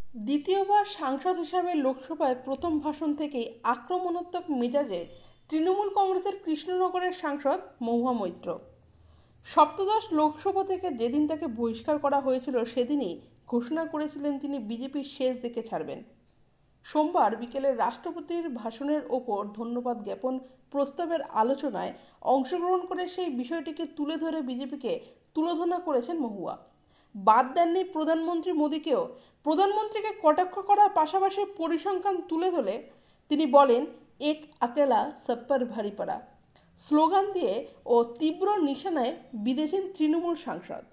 দ্বিতীয়বার সাংসদ হিসাবে লোকসভায় প্রথম ভাষণ থেকেই আক্রমণাত্মক মেজাজে তৃণমূল কংগ্রেসের কৃষ্ণনগরের সাংসদ মহুয়া মৈত্র। সপ্তদশ লোকসভা থেকে যেদিন তাকে বহিষ্কার করা হয়েছিল সেদিনই ঘোষণা করেছিলেন তিনি বিজেপির শেষ দেখে ছাড়বেন। সোমবার বিকেলে রাষ্ট্রপতির ভাষণের ওপর ধন্যবাদ জ্ঞাপন প্রস্তাবের আলোচনায় অংশগ্রহণ করে সেই বিষয়টিকে তুলে ধরে বিজেপিকে তুলোধনা করেছেন মহুয়া। বাদ দেননি প্রধানমন্ত্রী মোদীকেও। প্রধানমন্ত্রীকে কটাক্ষ করার পাশাপাশি পরিসংখ্যান তুলে ধরে তিনি বলেন, এক আকেলা সব পর ভারী পড়া স্লোগান দিয়ে ও তীব্র নিশানায় বিঁধেছেন তৃণমূল সাংসদ।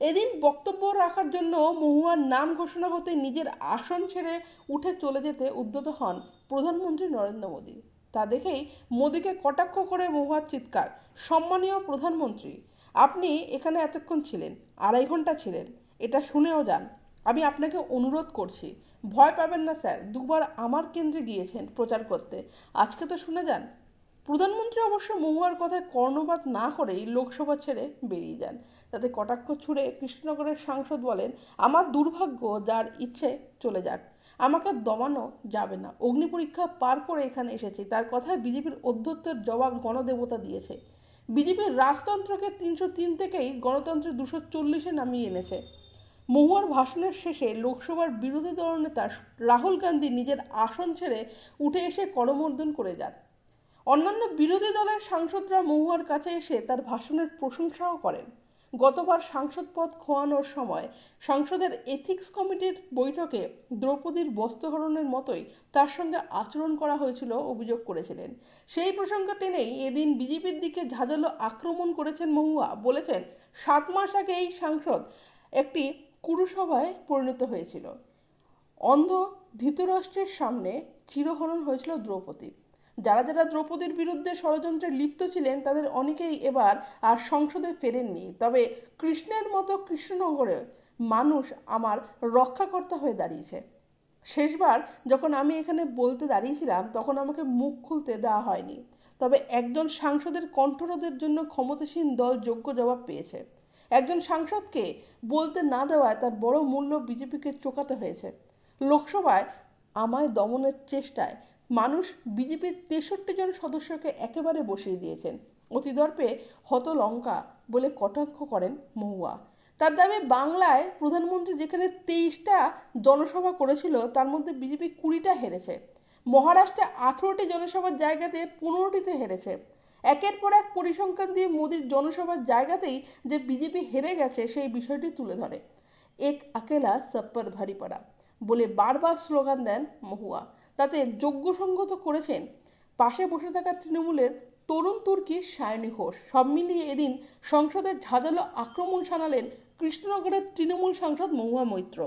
এদিন বক্তব্য রাখার জন্য মহুয়ার নাম ঘোষণা হতে নিজের আসন ছেড়ে উঠে চলে যেতে উদ্যত হন প্রধানমন্ত্রী নরেন্দ্র মোদী। তা দেখেই মোদীকে কটাক্ষ করে মহুয়ার চিৎকার, সম্মানীয় প্রধানমন্ত্রী, আপনি এখানে এতক্ষণ ছিলেন, 2.5 ঘন্টা ছিলেন, এটা শুনেও যান। আমি আপনাকে অনুরোধ করছি, ভয় পাবেন না স্যার, দুবার আমার কেন্দ্রে গিয়েছেন প্রচার করতে, আজকে তো শুনে যান। প্রধানমন্ত্রী অবশ্য মহুয়ার কথায় কর্ণপাত না করেই লোকসভা ছেড়ে বেরিয়ে যান। তাতে কটাক্ষ ছুড়ে কৃষ্ণনগরের সাংসদ বলেন, আমার দুর্ভাগ্য, যার ইচ্ছে চলে যাক, আমাকে দমানো যাবে না, অগ্নিপরীক্ষা পার করে এখানে এসেছি। তার কথায় বিজেপির অধ্যক্ষের জবাব গণদেবতা দিয়েছে। বিজেপির রাজতন্ত্রকে 303 থেকেই গণতন্ত্রের 240-এ নামিয়ে এনেছে। মহুয়ার ভাষণের শেষে লোকসভার বিরোধী দলনেতা রাহুল গান্ধী নিজের আসন ছেড়ে উঠে এসে করমর্দন করে যান। অন্যান্য বিরোধী দলের সাংসদরা মহুয়ার কাছে এসে তার ভাষণের প্রশংসাও করেন। গতবার সাংসদ পদ খোয়ানোর সময় সংসদের এথিক্স কমিটির বৈঠকে দ্রৌপদীর বস্ত্রহরণের মতোই তার সঙ্গে আচরণ করা হয়েছিল অভিযোগ করেছিলেন। সেই প্রসঙ্গ টেনেই এদিন বিজেপির দিকে ঝাঁঝালো আক্রমণ করেছেন মহুয়া। বলেছেন, 7 মাস আগে এই সাংসদ একটি কুরুসভায় পরিণত হয়েছিল। অন্ধ ধৃতরাষ্ট্রের সামনে চিরহরণ হয়েছিল দ্রৌপদী। যারা যারা দ্রৌপদীর বিরুদ্ধে ষড়যন্ত্রে লিপ্ত ছিলেন তাদের অনেকেই এবার আর সংসদে ফেরেননি। তবে কৃষ্ণের মতো কৃষ্ণনগরে মানুষ আমার রক্ষাকর্তা হয়ে দাঁড়িয়েছে। শেষবার যখন আমি এখানে বলতে দাঁড়িয়েছিলাম তখন আমাকে মুখ খুলতে দেওয়া হয়নি। তবে একজন সাংসদের কণ্ঠরোধের জন্য ক্ষমতাসীন দল যোগ্য জবাব পেয়েছে। একজন সাংসদকে বলতে না দেওয়ায় তার বড় মূল্য বিজেপিকে চোকাতে হয়েছে। লোকসভায় আমায় দমনের চেষ্টায় মানুষ বিজেপির 63 জন সদস্যকে একেবারে বসিয়ে দিয়েছেন। অতিদর্পে হতলঙ্কা বলে কটাক্ষ করেন মহুয়া। তার দাবি, বাংলায় প্রধানমন্ত্রী যেখানে 23টা জনসভা করেছিল তার মধ্যে বিজেপি 20টা হেরেছে। মহারাষ্ট্রে 18টি জনসভার জায়গাতে 15টিতে হেরেছে। একের পর এক পরিসংখ্যান দিয়ে মোদির জনসভার জায়গাতেই যে বিজেপি হেরে গেছে সেই বিষয়টি তুলে ধরে। এক আকেলা সব পর ভারী পড়া বলে বারবার স্লোগান দেন মহুয়া। তাতে যোগ্যসঙ্গত করেছেন পাশে বসে থাকা তৃণমূলের তরুণ তুর্কির সায়নী ঘোষ। সব মিলিয়ে এদিন সংসদের ঝাঁঝালো আক্রমণ শানালেন কৃষ্ণনগরের তৃণমূল সাংসদ মহুয়া মৈত্র।